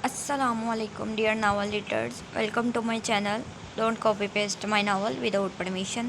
Assalamu alaikum dear novel readers. Welcome to my channel. Don't copy paste my novel without permission.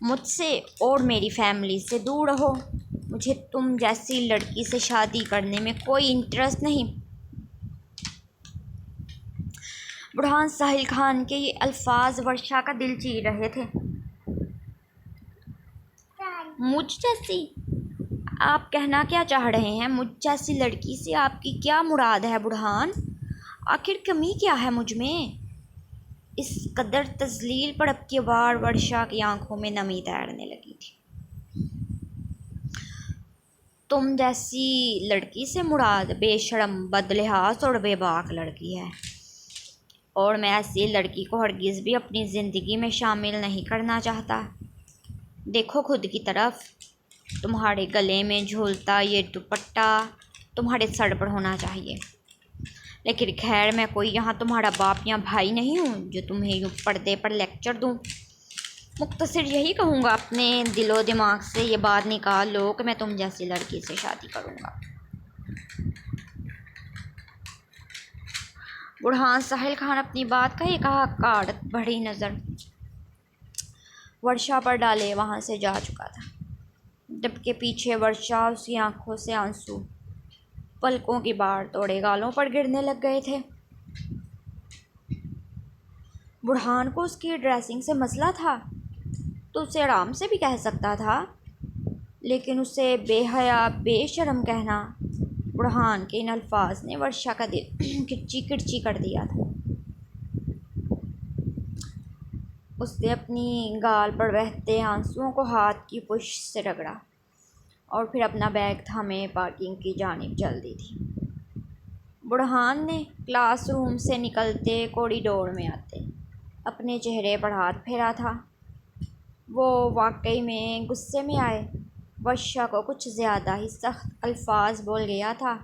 مجھ سے اور میری family سے دور رہو، مجھے تم جیسی لڑکی سے شادی کرنے میں کوئی انٹرسٹ نہیں۔ بڑھان ساحل خان کے یہ الفاظ ورشا کا دل چیر رہے تھے۔ مجھ جیسی؟ آپ کہنا کیا چاہ رہے ہیں؟ مجھ جیسی لڑکی سے آپ کی کیا مراد ہے بڑھان؟ آخر کمی کیا ہے مجھ میں؟ اس قدر تذلیل پر اب کی بار ورشا کی آنکھوں میں نمی تیرنے لگی تھی۔ تم جیسی لڑکی سے مراد بے شرم، بدلحاظ اور بے باک لڑکی ہے، اور میں ایسی لڑکی کو ہرگز بھی اپنی زندگی میں شامل نہیں کرنا چاہتا۔ دیکھو خود کی طرف، تمہارے گلے میں جھولتا یہ دوپٹہ تمہارے سر پر ہونا چاہیے، لیکن خیر میں کوئی یہاں تمہارا باپ یا بھائی نہیں ہوں جو تمہیں یوں پردے پر لیکچر دوں۔ مختصر یہی کہوں گا، اپنے دل و دماغ سے یہ بات نکال لو کہ میں تم جیسی لڑکی سے شادی کروں گا۔ بڑھان ساحل خان اپنی بات کا یہ کہا کاٹ بڑھی نظر ورشا پر ڈالے وہاں سے جا چکا تھا۔ جب کہ پیچھے ورشا، اس کی آنکھوں سے آنسو پلکوں کی بار توڑے گالوں پر گرنے لگ گئے تھے۔ بڑھان کو اس کی ڈریسنگ سے مسئلہ تھا تو اسے آرام سے بھی کہہ سکتا تھا، لیکن اسے بے حیا، بے شرم کہنا، بڑھان کے ان الفاظ نے ورشا کا دل کرچی کرچی کر دیا تھا۔ اس نے اپنی گال پر بہتے آنسوؤں کو ہاتھ کی پشت سے رگڑا اور پھر اپنا بیگ تھامے پارکنگ کی جانب چل دی تھی۔ بڑھان نے کلاس روم سے نکلتے کوریڈور میں آتے اپنے چہرے پر ہاتھ پھیرا تھا۔ وہ واقعی میں غصے میں آئے ورشا کو کچھ زیادہ ہی سخت الفاظ بول گیا تھا۔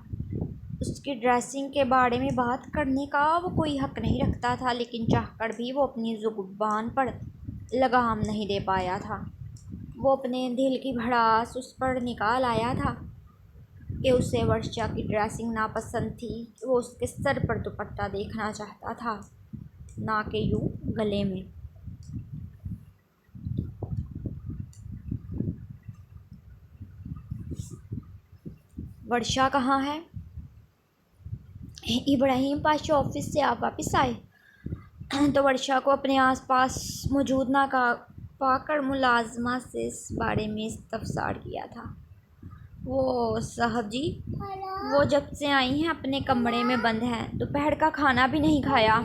اس کی ڈریسنگ کے بارے میں بات کرنے کا وہ کوئی حق نہیں رکھتا تھا، لیکن چاہ کر بھی وہ اپنی زبان پر لگام نہیں دے پایا تھا۔ وہ اپنے دل کی بھڑاس اس پر نکال آیا تھا کہ اسے ورشا کی ڈریسنگ ناپسند تھی، کہ وہ اس کے سر پر دوپٹہ دیکھنا چاہتا تھا، نہ کہ یوں گلے میں۔ ورشا کہاں ہے؟ ابراہیم پاشا آفس سے آپ واپس آئے تو ورشا کو اپنے آس پاس موجود نہ پا کر ملازمہ سے اس بارے میں استفسار کیا تھا۔ وہ صاحب جی، وہ جب سے آئی ہیں اپنے کمرے میں بند ہیں، دوپہر کا کھانا بھی نہیں کھایا۔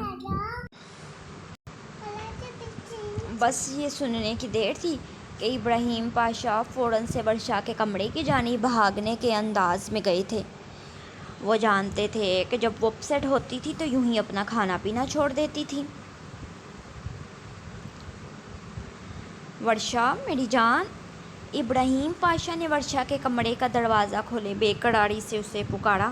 بس یہ سننے کی دیر تھی کہ ابراہیم پاشا فوراً سے ورشا کے کمرے کی جانب بھاگنے کے انداز میں گئے تھے۔ وہ جانتے تھے کہ جب وہ اپسیٹ ہوتی تھی تو یوں ہی اپنا کھانا پینا چھوڑ دیتی تھی۔ ورشا میری جان، ابراہیم پاشا نے ورشا کے کمرے کا دروازہ کھولے بے قراری سے اسے پکارا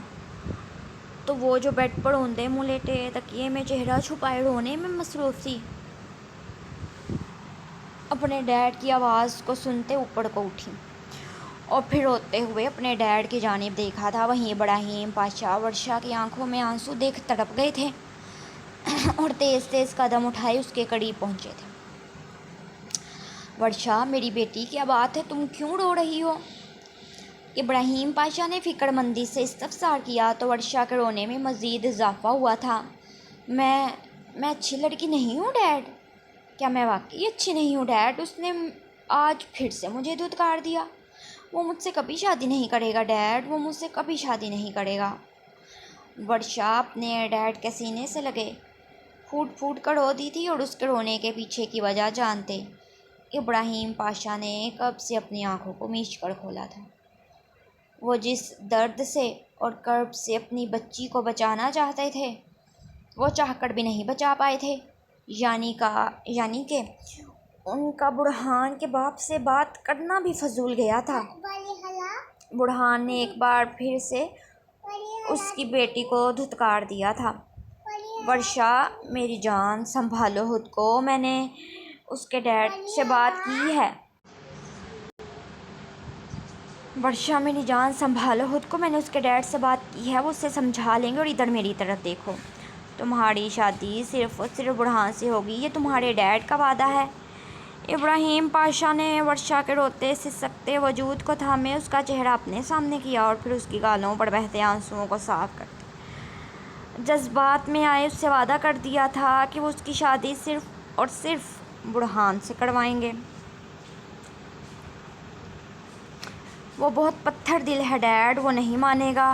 تو وہ جو بیڈ پر اوندے منہ لیٹے تکیے میں چہرہ چھپائے رونے میں مصروف تھی، اپنے ڈیڈ کی آواز کو سنتے اوپر کو اٹھی اور پھر روتے ہوئے اپنے ڈیڈ کی جانب دیکھا تھا۔ وہیں ابراہیم پاشا ورشا کی آنکھوں میں آنسو دیکھ تڑپ گئے تھے اور تیز تیز قدم اٹھائے اس کے قریب پہنچے تھے۔ ورشا میری بیٹی، کیا بات ہے؟ تم کیوں رو رہی ہو؟ ابراہیم پاشا نے فکر مندی سے استفسار کیا تو ورشا کے رونے میں مزید اضافہ ہوا تھا۔ میں اچھی لڑکی نہیں ہوں ڈیڈ۔ کیا میں واقعی اچھی نہیں ہوں ڈیڈ؟ اس نے آج پھر سے مجھے دھتکار دیا۔ وہ مجھ سے کبھی شادی نہیں کرے گا ڈیڈ، وہ مجھ سے کبھی شادی نہیں کرے گا۔ ورشا اپنے ڈیڈ کے سینے سے لگے پھوٹ پھوٹ کر رو دی تھی اور اس کے رونے کے پیچھے کی وجہ جانتے ابراہیم پاشا نے کب سے اپنی آنکھوں کو میچ کر کھولا تھا۔ وہ جس درد سے اور کرب سے اپنی بچی کو بچانا چاہتے تھے وہ چاہ کر بھی نہیں بچا پائے تھے، یعنی کہ ان کا بڑھان کے باپ سے بات کرنا بھی فضول گیا تھا۔ بڑھان نے ایک بار پھر سے اس کی بیٹی کو دھتکار دیا تھا۔ ورشا میری جان، سنبھالو خود کو، میں نے اس کے ڈیڈ سے بات کی ہے۔ ورشا میری جان، سنبھالو خود کو، میں نے اس کے ڈیڈ سے بات کی ہے، وہ اسے سمجھا لیں گے۔ اور ادھر میری طرف دیکھو، تمہاری شادی صرف اور صرف بڑھان سے ہوگی، یہ تمہارے ڈیڈ کا وعدہ ہے۔ ابراہیم پاشا نے ورشا کے روتے سسکتے وجود کو تھامے اس کا چہرہ اپنے سامنے کیا اور پھر اس کی گالوں پر بہتے آنسوؤں کو صاف کرتے جذبات میں آئے اس سے وعدہ کر دیا تھا کہ وہ اس کی شادی صرف اور صرف برہان سے کروائیں گے۔ وہ بہت پتھر دل ہے ڈیڈ، وہ نہیں مانے گا۔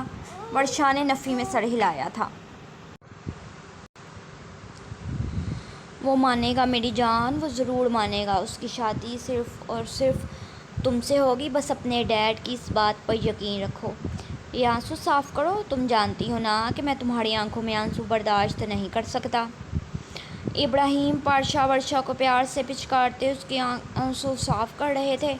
ورشا نے نفی میں سر ہلایا تھا۔ وہ مانے گا میری جان، وہ ضرور مانے گا۔ اس کی شادی صرف اور صرف تم سے ہوگی، بس اپنے ڈیڈ کی اس بات پر یقین رکھو۔ یہ آنسو صاف کرو، تم جانتی ہو نا کہ میں تمہاری آنکھوں میں آنسو برداشت نہیں کر سکتا۔ ابراہیم پاشا ورشا کو پیار سے پچکارتے اس کے آنسو صاف کر رہے تھے،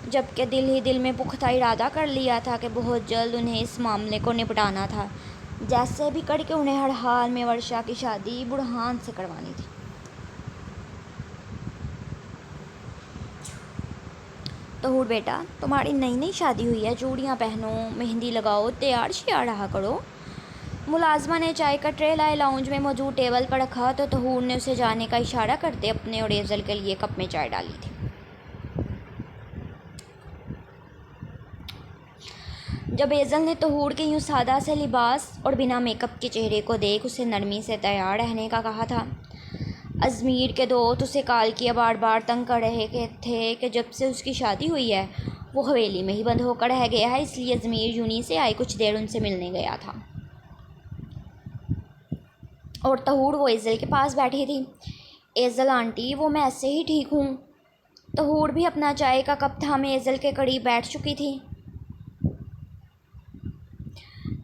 جبکہ دل ہی دل میں پختہ ارادہ کر لیا تھا کہ بہت جلد انہیں اس معاملے کو نپٹانا تھا۔ جیسے بھی کر کے انہیں ہر حال میں ورشا کی شادی برہان سے کروانی تھی۔ طہور بیٹا، تمہاری نئی شادی ہوئی ہے، چوڑیاں پہنو، مہندی لگاؤ، تیار شیار رہا کرو۔ ملازمہ نے چائے کا ٹرے لائے، لاؤنج میں موجود ٹیبل پر رکھا تو طہور نے اسے جانے کا اشارہ کرتے اپنے اور ایزل کے لیے کپ میں چائے ڈالی تھی۔ جب ایزل نے طہور کے یوں سادہ سے لباس اور بنا میک اپ کے چہرے کو دیکھ اسے نرمی سے تیار رہنے کا کہا تھا، ازمیر کے دوست اسے کال کیا بار بار تنگ کر رہے تھے کہ جب سے اس کی شادی ہوئی ہے وہ حویلی میں ہی بند ہو کر رہ گیا ہے، اس لیے ازمیر یونہی سے آئی کچھ دیر ان سے ملنے گیا تھا اور طہور وہ ایزل کے پاس بیٹھی تھی۔ ایزل آنٹی، وہ میں ایسے ہی ٹھیک ہوں۔ طہور بھی اپنا چائے کا کپ تھامے ایزل کے قریب بیٹھ چکی تھی۔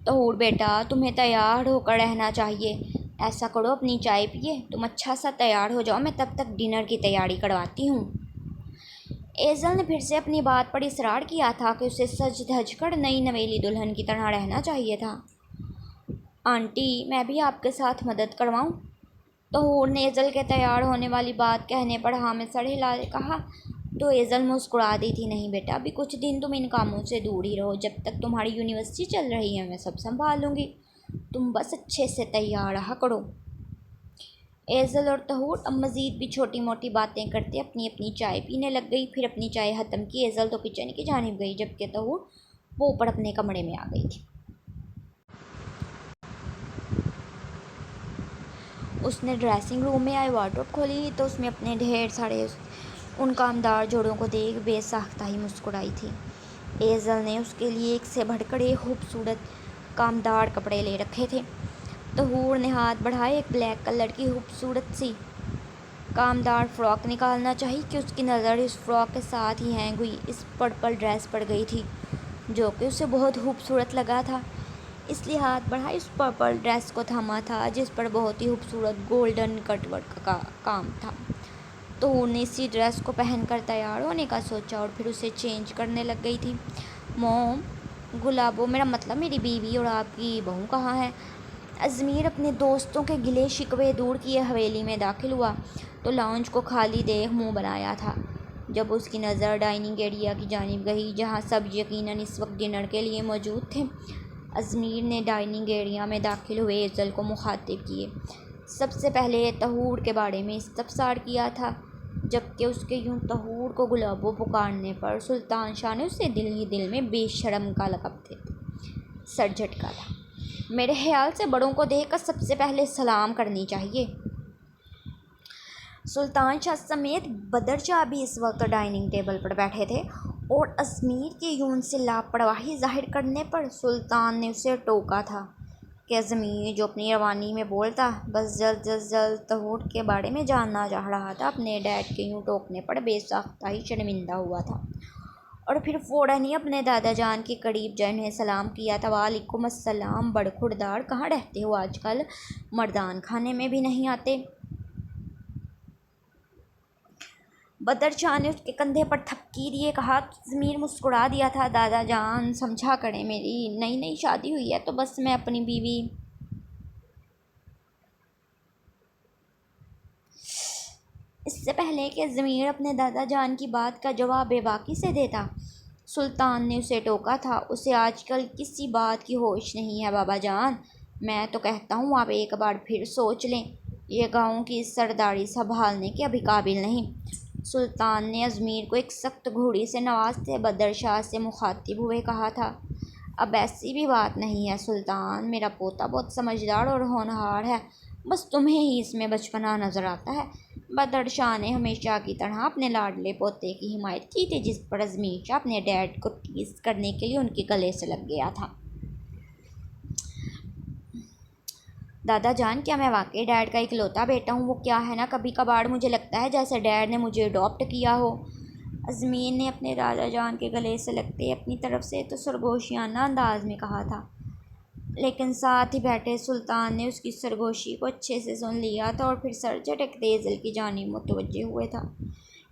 طہور بیٹا، تمہیں تیار ہو کر رہنا چاہیے، ایسا کرو اپنی چائے پیے، تم اچھا سا تیار ہو جاؤ، میں تب تک ڈنر کی تیاری کرواتی ہوں۔ ایزل نے پھر سے اپنی بات پر اصرار کیا تھا کہ اسے سج دھج کر نئی نویلی دلہن کی طرح رہنا چاہیے تھا۔ آنٹی، میں بھی آپ کے ساتھ مدد کرواؤں؟ طہور نے ایزل کے تیار ہونے والی بات کہنے پر ہاں میں سر ہلا کہا تو ایزل مسکرا دی تھی۔ نہیں بیٹا، ابھی کچھ دن تم ان کاموں سے دور ہی رہو، جب تک تمہاری یونیورسٹی چل رہی ہے میں سب سنبھال لوں گی، تم بس اچھے سے تیار رہا کرو۔ ایزل اور طہور اب مزید بھی چھوٹی موٹی باتیں کرتے اپنی اپنی چائے پینے لگ گئی۔ پھر اپنی چائے ختم کی ایزل تو کچن کی جانب گئی، جبکہ طہور وہ اوپر اپنے کمرے میں آ گئی تھی۔ اس نے ڈریسنگ روم میں آئی وارڈروب کھولی تو اس میں اپنے ڈھیر سارے ان کامدار جوڑوں کو دیکھ بے ساختہ ہی مسکرائی تھی۔ ایزل نے اس کے لیے ایک سے بڑھ کر ایک خوبصورت کامدار کپڑے لے رکھے تھے۔ طہور نے ہاتھ بڑھائے، ایک بلیک کلر کی خوبصورت سی کامدار فراک نکالنا چاہی کہ اس کی نظر اس فراک کے ساتھ ہی ہینگ ہوئی اس پرپل ڈریس پر گئی تھی جو کہ اسے بہت خوبصورت لگا تھا، اس لیے ہاتھ بڑھائے اس پرپل ڈریس کو تھاما تھا جس پر بہت ہی خوبصورت گولڈن کٹ ورک کا کام تھا۔ طہور نے اسی ڈریس کو پہن کر تیار ہونے کا سوچا اور پھر اسے چینج کرنے لگ گئی تھی۔ موم، گلابو، میرا مطلب میری بیوی اور آپ کی بہو کہاں ہے؟ ازمیر اپنے دوستوں کے گلے شکوے دور کیے حویلی میں داخل ہوا تو لاؤنج کو خالی دیکھ منہ بنایا تھا۔ جب اس کی نظر ڈائننگ ایریا کی جانب گئی جہاں سب یقیناً اس وقت ڈنر کے لیے موجود تھے، ازمیر نے ڈائننگ ایریا میں داخل ہوئے ایزل کو مخاطب کیے سب سے پہلے طہور کے بارے میں استفسار کیا تھا، جبکہ اس کے یوں طہور کو گلابو پکارنے پر سلطان شاہ نے اسے دل ہی دل میں بے شرم کا لقب دے سر جھٹکا تھا۔ میرے خیال سے بڑوں کو دیکھ کر سب سے پہلے سلام کرنی چاہیے۔ سلطان شاہ سمیت بدر شاہ بھی اس وقت ڈائننگ ٹیبل پر بیٹھے تھے اور ازمیر کے یوں سے لاپرواہی ظاہر کرنے پر سلطان نے اسے ٹوکا تھا کہ ازمیر جو اپنی روانی میں بولتا بس جلد طہور کے بارے میں جاننا چاہ رہا تھا، اپنے ڈیڈ کے یوں ٹوکنے پر بے ساختہ ہی شرمندہ ہوا تھا اور پھر فوراً ہی اپنے دادا جان کے قریب جا انہیں سلام کیا تھا۔ وعلیکم السلام بڑخوردار، کہاں رہتے ہو آج کل؟ مردان خانے میں بھی نہیں آتے؟ بدر شاہ نے اس کے کندھے پر تھپکی دیے کہا تو ازمیر مسکرا دیا تھا۔ دادا جان سمجھا کریں، میری نئی شادی ہوئی ہے تو بس میں اپنی بیوی اس سے پہلے کہ ازمیر اپنے دادا جان کی بات کا جواب بے باکی سے دیتا، سلطان نے اسے ٹوکا تھا۔ اسے آج کل کسی بات کی ہوش نہیں ہے بابا جان، میں تو کہتا ہوں آپ ایک بار پھر سوچ لیں، یہ گاؤں کی سرداری سنبھالنے کے ابھی قابل نہیں۔ سلطان نے ازمیر کو ایک سخت گھوڑی سے نوازتے بدر شاہ سے مخاطب ہوئے کہا تھا، اب ایسی بھی بات نہیں ہے سلطان، میرا پوتا بہت سمجھدار اور ہونہار ہے، بس تمہیں ہی اس میں بچپنا نظر آتا ہے۔ بدر شاہ نے ہمیشہ کی طرح اپنے لاڈلے پوتے کی حمایت کی تھی، جس پر ازمیر شاہ اپنے ڈیڈ کو ٹیز کرنے کے لیے ان کے گلے سے لگ گیا تھا۔ دادا جان، کیا میں واقعی ڈیڈ کا اکلوتا بیٹا ہوں؟ وہ کیا ہے نا، کبھی کبھار مجھے لگتا ہے جیسے ڈیڈ نے مجھے اڈاپٹ کیا ہو۔ ازمیر نے اپنے دادا جان کے گلے سے لگتے اپنی طرف سے تو سرگوشیانہ انداز میں کہا تھا، لیکن ساتھ ہی بیٹھے سلطان نے اس کی سرگوشی کو اچھے سے سن لیا تھا اور پھر سر جھٹکتے ایزل کی جانب متوجہ ہوئے تھا،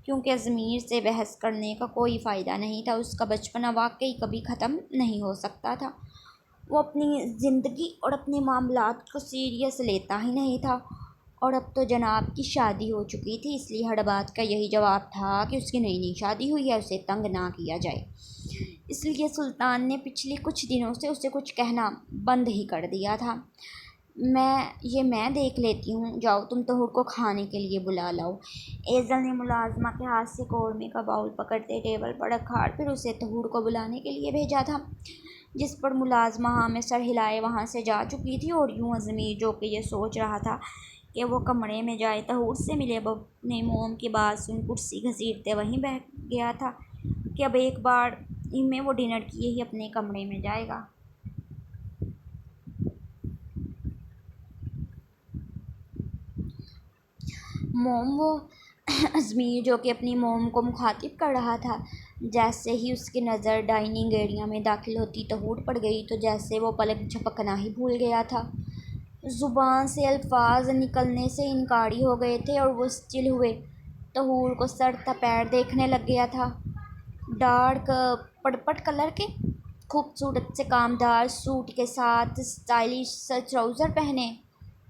کیونکہ ازمیر سے بحث کرنے کا کوئی فائدہ نہیں تھا۔ اس کا بچپنا واقعی کبھی ختم نہیں ہو سکتا تھا۔ وہ اپنی زندگی اور اپنے معاملات کو سیریس لیتا ہی نہیں تھا، اور اب تو جناب کی شادی ہو چکی تھی، اس لیے ہر بات کا یہی جواب تھا کہ اس کی نئی نئی شادی ہوئی ہے، اسے تنگ نہ کیا جائے۔ اس لیے سلطان نے پچھلے کچھ دنوں سے اسے کچھ کہنا بند ہی کر دیا تھا۔ میں دیکھ لیتی ہوں، جاؤ تم طہور کو کھانے کے لیے بلا لاؤ۔ ایزل نے ملازمہ کے ہاتھ سے قورمے کا باؤل پکڑتے ٹیبل پر رکھا اور پھر اسے طہور کو بلانے کے لیے بھیجا تھا، جس پر ملازمہ ہاں میں سر ہلائے وہاں سے جا چکی تھی۔ اور یوں ازمیر، جو کہ یہ سوچ رہا تھا کہ وہ کمرے میں جائے طہور سے ملے، اب اپنے موم کی بات سن کرسی گھسیٹتے وہیں بیٹھ گیا تھا کہ اب ایک بار میں وہ ڈنر کیے ہی اپنے کمرے میں جائے گا۔ موم، وہ ازمیر جو کہ اپنی موم کو مخاطب کر رہا تھا، جیسے ہی اس کی نظر ڈائننگ ایریا میں داخل ہوتی طہور پڑ گئی تو جیسے وہ پلک جھپکنا ہی بھول گیا تھا۔ زبان سے الفاظ نکلنے سے انکاری ہو گئے تھے اور وہ اسٹل ہوئے طہور کو سر تا پیر دیکھنے لگ گیا تھا۔ ڈارک پرپٹ کلر کے خوبصورت سے کامدار سوٹ کے ساتھ اسٹائلش ٹراؤزر پہنے،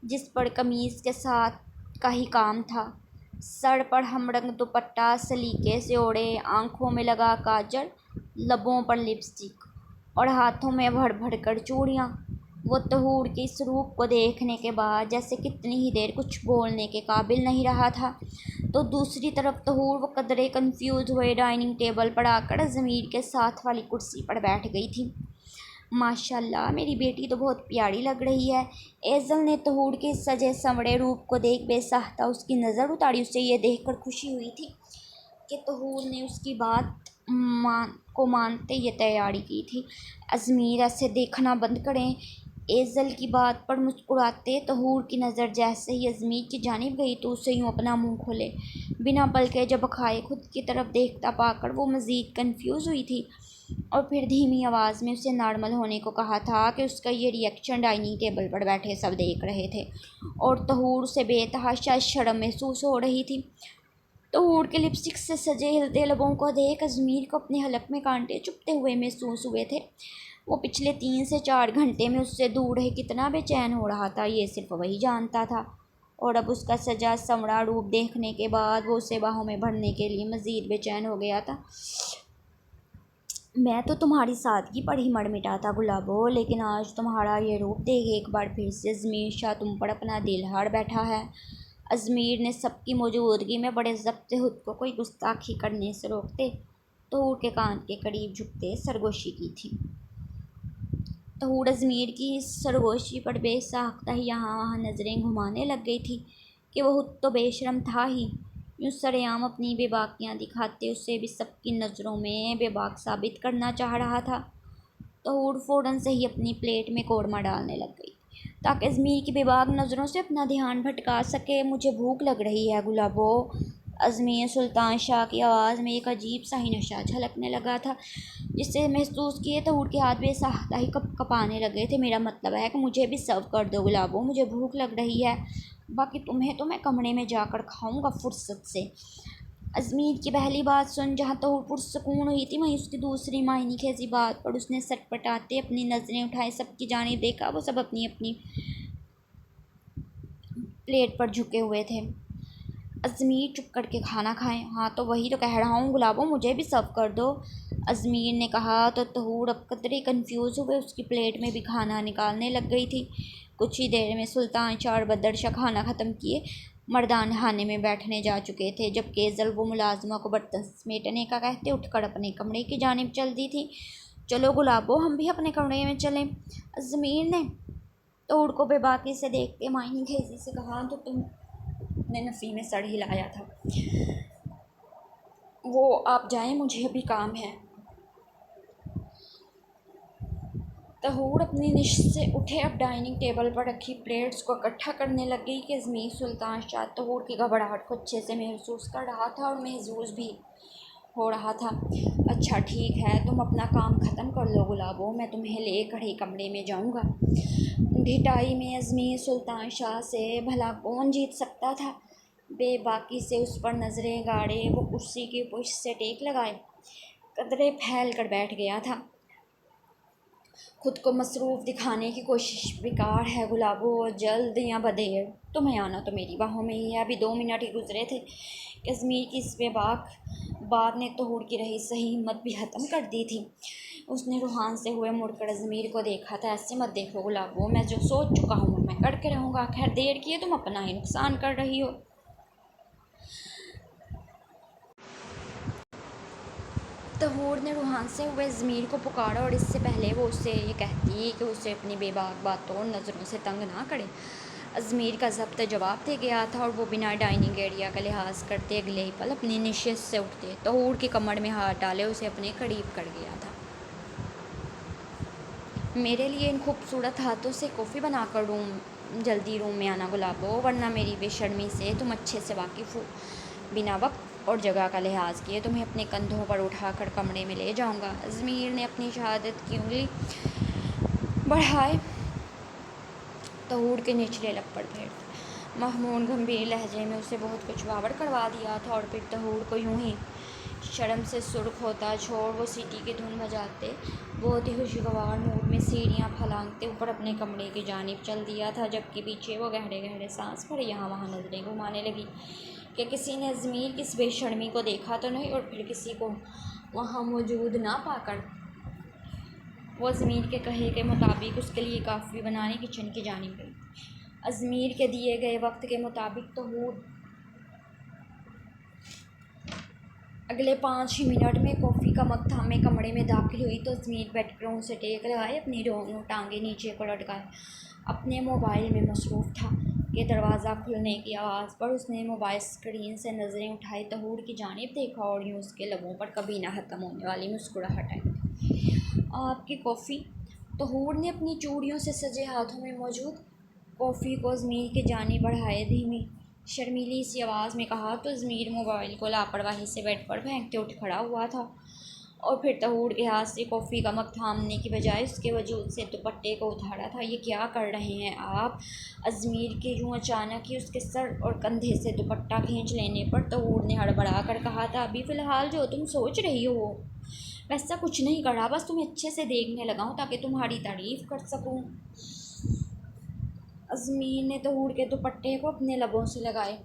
جس پر قمیض کے ساتھ کا ہی کام تھا، سر پر ہم رنگ دوپٹہ سلیقے سے اوڑھے، آنکھوں میں لگا کاجل، لبوں پر لپسٹک اور ہاتھوں میں بھر بھر کر چوڑیاں۔ وہ طہور کے اس روپ کو دیکھنے کے بعد جیسے کتنی ہی دیر کچھ بولنے کے قابل نہیں رہا تھا، تو دوسری طرف طہور وہ قدرے کنفیوز ہوئے ڈائننگ ٹیبل پر آ کر ازمیر کے ساتھ والی کرسی پر بیٹھ گئی تھی۔ ماشاء اللہ، میری بیٹی تو بہت پیاری لگ رہی ہے۔ ایزل نے طہور کے سجے سنورے روپ کو دیکھ بے ساختہ اس کی نظر اتاری۔ اسے یہ دیکھ کر خوشی ہوئی تھی کہ طہور نے اس کی بات کو مانتے یہ تیاری کی تھی۔ ازمیر، ایسے دیکھنا بند کریں۔ ایزل کی بات پر مسکراتے طہور کی نظر جیسے ہی ازمیر کی جانب گئی تو اسے یوں اپنا منہ کھولے بنا پلکے جھپکائے خود کی طرف دیکھتا پا کر وہ مزید کنفیوز ہوئی تھی، اور پھر دھیمی آواز میں اسے نارمل ہونے کو کہا تھا کہ اس کا یہ ری ایکشن ڈائننگ ٹیبل پر بیٹھے سب دیکھ رہے تھے اور طہور سے بے تحاشا شرم محسوس ہو رہی تھی۔ طہور کے لپسٹک سے سجے ہلتے لبوں کو دیکھ ازمیر کو اپنے حلق میں کانٹے چبھتے ہوئے محسوس ہوئے تھے۔ وہ پچھلے 3 سے 4 گھنٹے میں اس سے دور رہ کتنا بے چین ہو رہا تھا، یہ صرف وہی جانتا تھا، اور اب اس کا سجا سنورا روپ دیکھنے کے بعد وہ اسے باہوں میں بھرنے کے لیے مزید بے چین ہو گیا تھا۔ میں تو تمہاری سادگی پر ہی مر مٹا تھا گلابو، لیکن آج تمہارا یہ روپ دیکھ ایک بار پھر سے ازمیر شاہ تم پر اپنا دل ہار بیٹھا ہے۔ ازمیر نے سب کی موجودگی میں بڑے ضبط سے خود کو کوئی گستاخی کرنے سے روکتے طہور کے کان کے قریب جھکتے سرگوشی کی تھی۔ طہور ازمیر کی سرگوشی پر بے ساختہ ہی یہاں وہاں نظریں گھمانے لگ گئی تھی کہ وہ خود تو بے شرم تھا ہی، یوں سرِ عام اپنی بے باکیاں دکھاتے اسے بھی سب کی نظروں میں بے باک ثابت کرنا چاہ رہا تھا۔ طہور فوراً سے ہی اپنی پلیٹ میں قورمہ ڈالنے لگ گئی تاکہ ازمیر کی بے باک نظروں سے اپنا دھیان بھٹکا سکے۔ مجھے بھوک لگ رہی ہے گلابو۔ ازمیر سلطان شاہ کی آواز میں ایک عجیب سا ہی نشہ جھلکنے لگا تھا، جس سے محسوس کیے طہور کے ہاتھ بے ساختہ ہی کپ کپانے لگے تھے۔ میرا مطلب ہے کہ مجھے بھی سرو کر دو گلابو، مجھے بھوک لگ رہی ہے، باقی تمہیں تو میں کمرے میں جا کر کھاؤں گا فرصت سے۔ ازمیر کی پہلی بات سن جہاں طہور پرسکون ہوئی تھی، وہیں اس کی دوسری معنی خیزی بات پر اس نے سر پٹاتے اپنی نظریں اٹھائے سب کی جانب دیکھا۔ وہ سب اپنی اپنی پلیٹ پر جھکے ہوئے تھے۔ ازمیر، چپ کر کے کھانا کھائیں۔ ہاں تو وہی تو کہہ رہا ہوں گلابو، مجھے بھی سرو کر دو، ازمیر نے کہا تو طہور اب قدرے کنفیوز ہوئے اس کی پلیٹ میں بھی کھانا نکالنے لگ گئی تھی۔ کچھ ہی دیر میں سلطان شاہ اور بدر شاہ کھانا ختم کیے مردان خانے میں بیٹھنے جا چکے تھے جبکہ ایزل وہ ملازمہ کو برتن سمیٹنے کا کہتے اٹھ کر اپنے کمرے کی جانب چل دی تھی۔ چلو گلابو ہم بھی اپنے کمرے میں چلیں، ضمیر نے توڑ کو بے باکی سے دیکھتے معنی خیزی سے کہا۔ تو تم نے نفی میں سر ہلایا تھا۔ وہ آپ جائیں، مجھے ابھی کام ہے۔ طہور اپنی نشست سے اٹھے، اب ڈائننگ ٹیبل پر رکھی پلیٹس کو اکٹھا کرنے لگ گئی کہ ضمیر سلطان شاہ طہور کی گھبراہٹ کو اچھے سے محسوس کر رہا تھا اور محظوظ بھی ہو رہا تھا۔ اچھا ٹھیک ہے، تم اپنا کام ختم کر لو گلابو، میں تمہیں لے کر ہی کمرے میں جاؤں گا۔ ڈھٹائی میں ضمیر سلطان شاہ سے بھلا کون جیت سکتا تھا؟ بے باکی سے اس پر نظریں گاڑے وہ کرسی کی پشت سے ٹیک لگائے قدرے پھیل کر بیٹھ گیا تھا۔ خود کو مصروف دکھانے کی کوشش بیکار ہے گلابو، جلد یا بدیر تمہیں آنا تو میری باہوں میں ہی ہے۔ ابھی 2 منٹ ہی گزرے تھے کہ ضمیر کی اس بے باک بات نے طہور کی رہی صحیح ہمت بھی ختم کر دی تھی۔ اس نے روحان سے ہوئے مڑ کر ضمیر کو دیکھا تھا۔ ایسے مت دیکھو گلابو، میں جو سوچ چکا ہوں میں کر کے رہوں گا، خیر دیر کیے تم اپنا ہی نقصان کر رہی ہو۔ طہور نے روحان سے ہوئے ضمیر کو پکارا اور اس سے پہلے وہ اسے یہ کہتی کہ اسے اپنی بے باک باتوں اور نظروں سے تنگ نہ کرے، ضمیر کا ضبط جواب دے گیا تھا اور وہ بنا ڈائننگ ایریا کا لحاظ کرتے اگلے ہی پل اپنی نشست سے اٹھتے طہور کی کمر میں ہاتھ ڈالے اسے اپنے قریب کر گیا تھا۔ میرے لیے ان خوبصورت ہاتھوں سے کافی بنا کر جلدی روم میں آنا گلابو، ورنہ میری بے شرمی سے تم اچھے سے واقف ہو، بنا وقت اور جگہ کا لحاظ کیے تمہیں اپنے کندھوں پر اٹھا کر کمرے میں لے جاؤں گا۔ ضمیر نے اپنی شہادت کی انگلی بڑھائے طہور کے نچلے لب پر پھیر دی۔ محمود گمبھیر لہجے میں اسے بہت کچھ باور کروا دیا تھا اور پھر طہور کو یوں ہی شرم سے سرخ ہوتا چھوڑ وہ سیٹی کی دھن بجاتے بہت ہی خوشگوار موڈ میں سیڑھیاں پھلانگتے اوپر اپنے کمرے کی جانب چل دیا تھا، جبکہ پیچھے وہ گہرے گہرے سانس بھرے یہاں وہاں نظریں گھمانے لگی کہ کسی نے ضمیر کی اس بے شرمی کو دیکھا تو نہیں، اور پھر کسی کو وہاں موجود نہ پا کر وہ ضمیر کے کہے کے مطابق اس کے لیے کافی بنانے کچن کی جانب گئی۔ ضمیر کے دیے گئے وقت کے مطابق طہور اگلے 5 ہی منٹ میں کافی کا مگ تھامے کمرے میں داخل ہوئی تو ضمیر بیٹھ کر اسے ٹیک لگائے اپنی دونوں ٹانگیں نیچے کو لٹکائے اپنے موبائل میں مصروف تھا کہ دروازہ کھلنے کی آواز پر اس نے موبائل اسکرین سے نظریں اٹھائی، طہور کی جانب دیکھا اور یوں اس کے لبوں پر کبھی نہ ختم ہونے والی مسکراہٹ آئی۔ آپ کی کافی؟ طہور نے اپنی چوڑیوں سے سجے ہاتھوں میں موجود کافی کو ضمیر کی جانب بڑھائے دھیمی شرمیلی سی آواز میں کہا تو ضمیر موبائل کو لاپرواہی سے بیڈ پر پھینکتے اٹھ کھڑا ہوا تھا اور پھر طہور کے ہاتھ سے کافی کا مگ تھامنے کی بجائے اس کے وجود سے دوپٹے کو اتارا تھا۔ یہ کیا کر رہے ہیں آپ؟ ضمیر کے یوں اچانک ہی اس کے سر اور کندھے سے دوپٹہ کھینچ لینے پر طہور نے ہڑبڑا کر کہا تھا، ابھی فی الحال جو تم سوچ رہی ہو ویسا کچھ نہیں کرا، بس تمہیں اچھے سے دیکھنے لگا ہوں تاکہ تمہاری تعریف کر سکوں۔ ضمیر نے طہور کے دوپٹے کو اپنے لبوں سے لگائے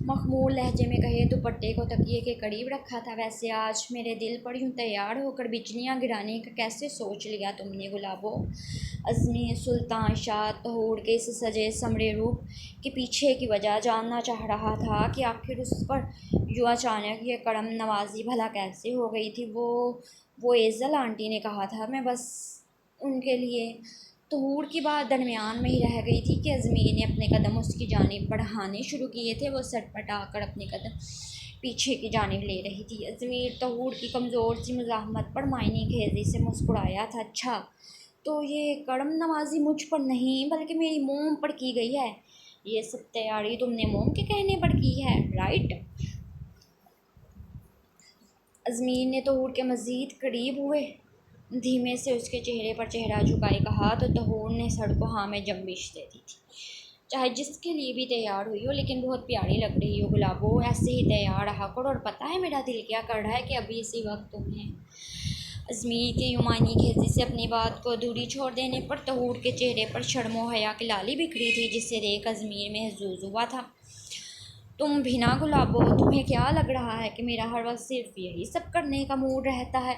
مخمور لہجے میں کہے دوپٹے کو تکیے کے قریب رکھا تھا۔ ویسے آج میرے دل پر یوں تیار ہو کر بجلیاں گرانے کا کیسے سوچ لیا تم نے گلابو؟ ضمیر سلطان شاہ طہور کے اس سجے سنورے روپ کے پیچھے کی وجہ جاننا چاہ رہا تھا کہ آخر اس پر یوں اچانک یہ کرم نوازی بھلا کیسے ہو گئی تھی۔ وہ ایزل آنٹی نے کہا تھا میں بس ان کے لیے۔ طہور کی بات درمیان میں ہی رہ گئی تھی کہ ضمیر نے اپنے قدم اس کی جانب بڑھانے شروع کیے تھے۔ وہ سر پٹا کر اپنے قدم پیچھے کی جانب لے رہی تھی۔ ضمیر طہور کی کمزور سی مزاحمت پر معنی خیزی سے مسکرایا تھا۔ اچھا تو یہ کرم نوازی مجھ پر نہیں بلکہ میری موم پر کی گئی ہے؟ یہ سب تیاری تم نے موم کے کہنے پر کی ہے، رائٹ؟ ضمیر نے طہور کے مزید قریب ہوئے دھیمے سے اس کے چہرے پر چہرہ جھکائے کہا تو طہور نے سر کو ہاں میں جنبش دے دی تھی۔ چاہے جس کے لیے بھی تیار ہوئی ہو لیکن بہت پیاری لگ رہی ہو گلابو، ایسے ہی تیار رہا کرو، اور پتہ ہے میرا دل کیا کر رہا ہے کہ ابھی اسی وقت تمہیں۔ ضمیر کے یوں معنی خیزی سے اپنی بات کو ادھوری چھوڑ دینے پر طہور کے چہرے پر شرم و حیا کی لالی بکھری تھی جسے دیکھ کر ضمیر محظوظ ہوا تھا۔ تم بھی نا گلابو، تمہیں کیا لگ رہا ہے کہ میرا ہر وقت صرف یہی سب کرنے کا موڈ رہتا ہے؟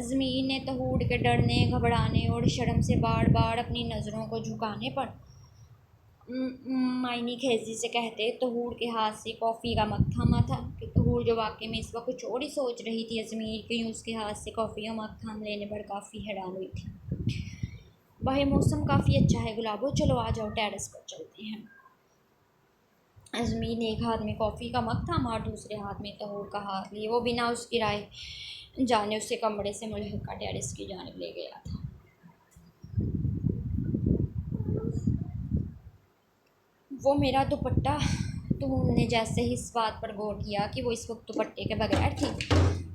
ضمیر نے طہور کے ڈرنے گھبرانے اور شرم سے بار بار اپنی نظروں کو جھکانے پر معنی خیزی سے کہتے طہور کے ہاتھ سے کافی کا مگ تھاما تھا کہ طہور جو واقعے میں اس وقت کچھ اور ہی سوچ رہی تھی، ازمیر کے یوں اس کے ہاتھ سے کافی کا مگ تھام لینے پر کافی حیران ہوئی تھی۔ باہر موسم کافی اچھا ہے گلابو، چلو آ جاؤ ٹیرس پر چلتے ہیں۔ ازمیر نے ایک ہاتھ میں کافی کا مگ تھاما اور دوسرے ہاتھ میں طہور کا ہاتھ لیے وہ بنا اس کی رائے جانے اسے کمرے سے ملحقہ ٹیرس کی جانب لے گیا تھا۔ وہ میرا دوپٹہ، طہور نے جیسے ہی اس بات پر غور کیا کہ وہ اس وقت دوپٹے کے بغیر تھی،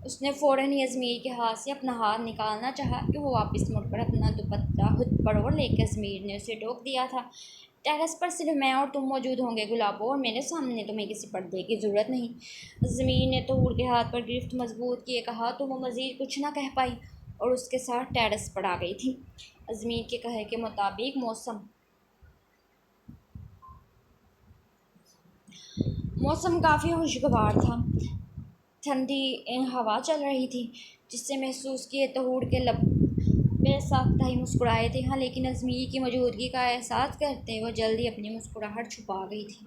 اس نے فوراً ہی ازمیر کے ہاتھ سے اپنا ہاتھ نکالنا چاہا کہ وہ واپس مڑ کر اپنا دوپٹہ خود پر اور لے کے ازمیر نے اسے ٹوک دیا تھا۔ ٹیرس پر صرف میں اور تم موجود ہوں گے گلابو، اور میرے سامنے تمہیں کسی پردے کی ضرورت نہیں۔ ازمیر نے طہور کے ہاتھ پر گرفت مضبوط کیے کہا تو وہ مزید کچھ نہ کہہ پائی اور اس کے ساتھ ٹیرس پر آ گئی تھی۔ ازمیر کے کہے کے مطابق موسم کافی خوشگوار تھا، ٹھنڈی ہوا چل رہی تھی جس سے محسوس کیے طہور کے لب بے ساختہ ہی مسکرائے تھے، ہاں لیکن ازمیر کی موجودگی کا احساس کرتے وہ جلدی اپنی مسکراہٹ چھپا گئی تھی۔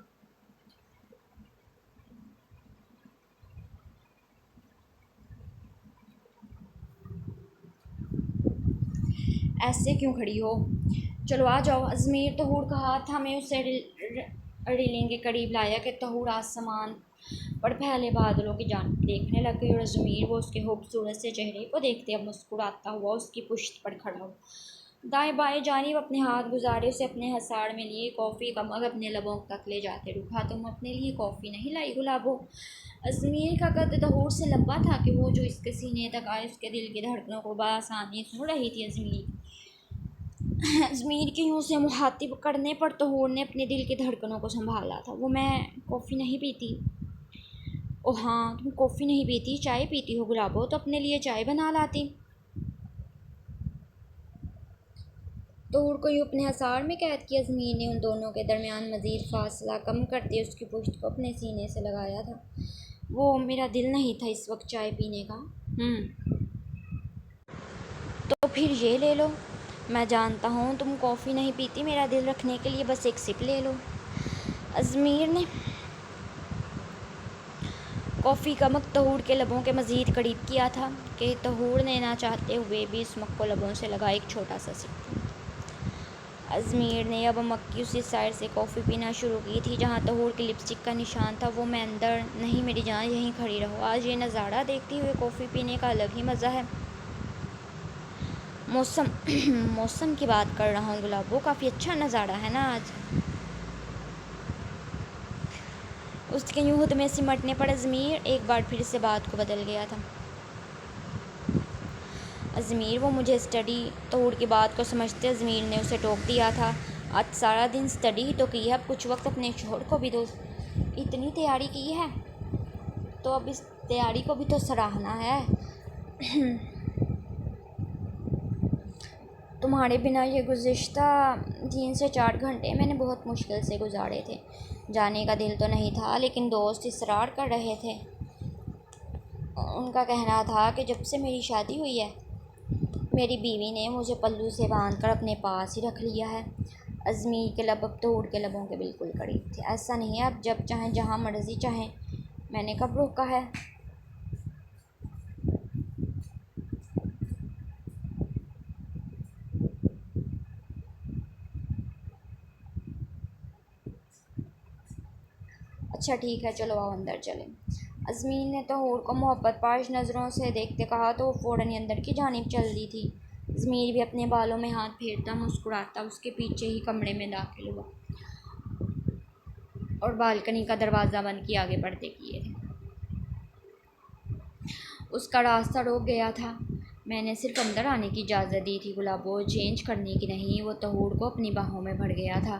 ایسے کیوں کھڑی ہو؟ چلو آ جاؤ۔ ازمیر طہور کا ہاتھ تھامے اسے ریلنگ کے قریب لایا کہ طہور آسمان پر پھیلے بادلوں کی جانب دیکھنے لگ گئی اور ازمیر وہ اس کے خوبصورت سے چہرے کو دیکھتے اب مسکراتا ہوا اس کی پشت پر کھڑا ہو، دائیں بائیں جانب اپنے ہاتھ گزارے اسے اپنے ہثاڑ میں لیے کافی کا مگ اپنے لبوں تک لے جاتے رکھا۔ تم اپنے لیے کافی نہیں لائی گلابو؟ ازمیر کا قد طہور سے لمبا تھا کہ وہ جو اس کے سینے تک آئے اس کے دل کی دھڑکنوں کو بآسانی سن رہی تھی۔ ازمیر کی یوں سے مخاطب کرنے پر طہور نے اپنے دل کی دھڑکنوں کو سنبھالا تھا۔ وہ میں کافی نہیں پیتی۔ اوہ ہاں تم کافی نہیں پیتی، چائے پیتی ہو گلابو، تو اپنے لیے چائے بنا لاتی۔ طہور کو یوں اپنے ہثاڑ میں قید کیا ازمیر نے ان دونوں کے درمیان مزید فاصلہ کم کرتے اس کی پشت کو اپنے سینے سے لگایا تھا۔ وہ میرا دل نہیں تھا اس وقت چائے پینے کا۔ تو پھر یہ لے لو، میں جانتا ہوں تم کافی نہیں پیتی، میرا دل رکھنے کے لیے بس ایک سپ لے لو۔ ازمیر نے کافی کا مگ طہور کے لبوں کے مزید قریب کیا تھا کہ طہور نے نہ چاہتے ہوئے بھی اس مگ کو لبوں سے لگا ایک چھوٹا سا سپ۔ ازمیر نے اب مگ کی اسی سائڈ سے کافی پینا شروع کی تھی جہاں طہور کی لپسٹک کا نشان تھا۔ وہ میں اندر نہیں میری جان، یہیں کھڑی رہو، آج یہ نظارہ دیکھتے ہوئے کافی پینے کا الگ ہی مزہ ہے۔ موسم کی بات کر رہا ہوں گلابو، کافی اچھا نظارہ ہے نا آج۔ اس کے یوں خود میں سمٹنے پر ازمیر ایک بار پھر سے بات کو بدل گیا تھا۔ ازمیر وہ مجھے اسٹڈی، طہور کی بات کو سمجھتے ازمیر نے اسے ٹوک دیا تھا۔ آج سارا دن اسٹڈی ہی تو کی ہے، اب کچھ وقت اپنے شوہر کو بھی دو۔ اتنی تیاری کی ہے تو اب اس تیاری کو بھی تو سراہنا ہے۔ تمہارے بنا یہ گزشتہ 3 سے 4 گھنٹے میں نے بہت مشکل سے گزارے تھے۔ جانے کا دل تو نہیں تھا لیکن دوست اصرار کر رہے تھے۔ ان کا کہنا تھا کہ جب سے میری شادی ہوئی ہے میری بیوی نے مجھے پلو سے باندھ کر اپنے پاس ہی رکھ لیا ہے۔ ازمیر کے لب اب طہور کے لبوں کے بالکل قریب تھے۔ ایسا نہیں ہے، اب جب چاہیں جہاں مرضی چاہیں، میں نے کب روکا ہے؟ اچھا ٹھیک ہے، چلو آؤ اندر چلیں۔ ازمیر نے طہور کو محبت پاش نظروں سے دیکھتے کہا تو وہ فوراً ہی اندر کی جانب چل دی تھی۔ ازمیر بھی اپنے بالوں میں ہاتھ پھیرتا مسکراتا اس کے پیچھے ہی کمرے میں داخل ہوا اور بالکنی کا دروازہ بند کیے آگے پردے کیے تھے۔ اس کا راستہ روک گیا تھا۔ میں نے صرف اندر آنے کی اجازت دی تھی گلابو، چینج کرنے کی نہیں۔ وہ طہور کو اپنی باہوں میں بھر گیا تھا۔